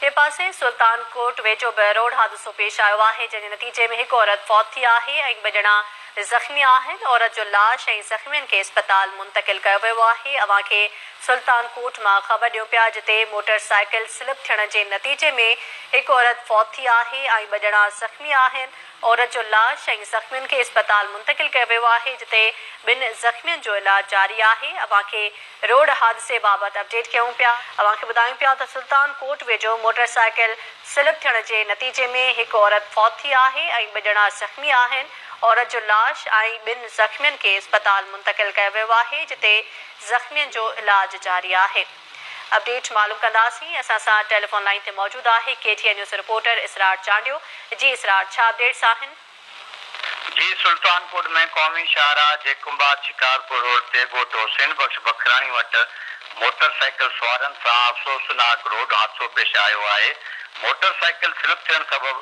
ॿिए पासे सुल्तानकोट वेझो रोड हादिसो पेश आयो आहे जंहिंजे नतीजे में हिकु औरत फौत थी आहे ऐं ॿ ॼणा ज़ख़्मी आहिनि। औरत जो लाश ऐं ज़ख़्मियुनि खे अस्पताल मुंतक़िल कयो वियो आहे। अव्हां खे सुल्तानकोट मां ख़बर ॾियूं पिया जिते मोटरसाइकिल स्लिप थियण जे नतीजे में हिकु औरत फौत थी आहे ऐं ॿ ॼणा ज़ख़्मी आहिनि। औरत जो लाश ऐं ज़ख़्मियुनि खे अस्पताल मुंतक़िल कयो वियो आहे जिते ॿिनि ज़ख़्मियुनि जो इलाज जारी आहे। अव्हां खे रोड हादिसे बाबति अपडेट कयूं पिया। अव्हां खे ॿुधायूं पिया त सुल्तानकोट वेझो मोटरसाइकिल स्लिप थियण जे नतीजे में हिकु औरत फौत थी आहे ऐं ॿ ॼणा ज़ख़्मी आहिनि। औरत जो लाश ऐं ॿिनि ज़ख़्मियुनि खे अस्पताल मुंतक़िल कयो वियो आहे जिते ज़ख़्मियुनि जो इलाज जारी आहे। अपडेट मालूम कंदासीं। असां सां टेलीफोन लाइन ते मौजूदु आहे KTN न्यूज़ रिपोर्टर इसरार चांडियो। जी इसरार, छा अपडेट्स आहिनि? जी, सुल्तानकोट में क़ौमी शाहराह जेकुंबाद शिकारपुर रोड ते ॻोठ हुसैन बख्श बखराणी वटि मोटरसाइकिल सवारनि सां अफ़सोसनाक रोड हादिसो पेश आयो आहे। मोटरसाइकिल स्लिप थियण सबबि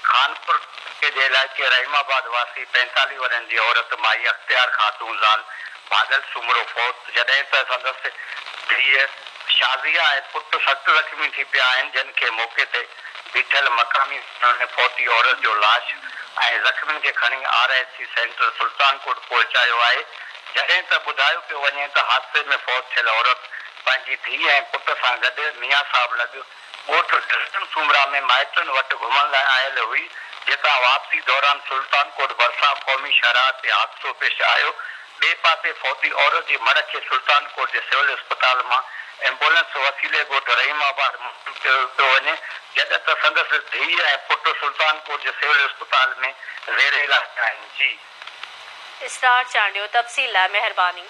खानपुर जे इलाइक़े रहीमाबाद वासी 45 वरनि जी औरत माई अख्तियार खातून ज़ाल भागल सुमरो फौत, जॾहिं त संदसि धीअ शाज़िया ऐं पुटु सख़्तु ज़ख़्मी थी पिया आहिनि जिन खे मौक़े ते बीठल मक़ामी फौती औरत जो लाश ऐं ज़ख़्मियुनि खे खणी RIC सेंटर सुल्तानकोट पहुचायो आहे। जॾहिं त ॿुधायो पियो वञे त हादसे में फौत थियल औरत पंहिंजी धीउ ऐं पुट सां गॾु मियां साहब लॻ ॻोठ दर्शन सूमरा में माइटनि वटि घुमण लाइ आयल हुई, जितां वापसी दौरान सुल्तानकोट भरिसां क़ौमी शाहराह ते हादिसो पेश आयो। ॿिए पासे फौती औरत जी मड़ खे सुल्तानकोट जे सिविल अस्पताल मां एम्बुलेंस वसीले ॻोठ रहीमाबाद पियो वञे, जॾहिं त संदसि धीउ ऐं पुटु सुल्तानकोट जे सिविल अस्पताल में ज़ेर इलाज आहिनि। जी इसरार चांडियो, तफ़सील लाइ महिरबानी।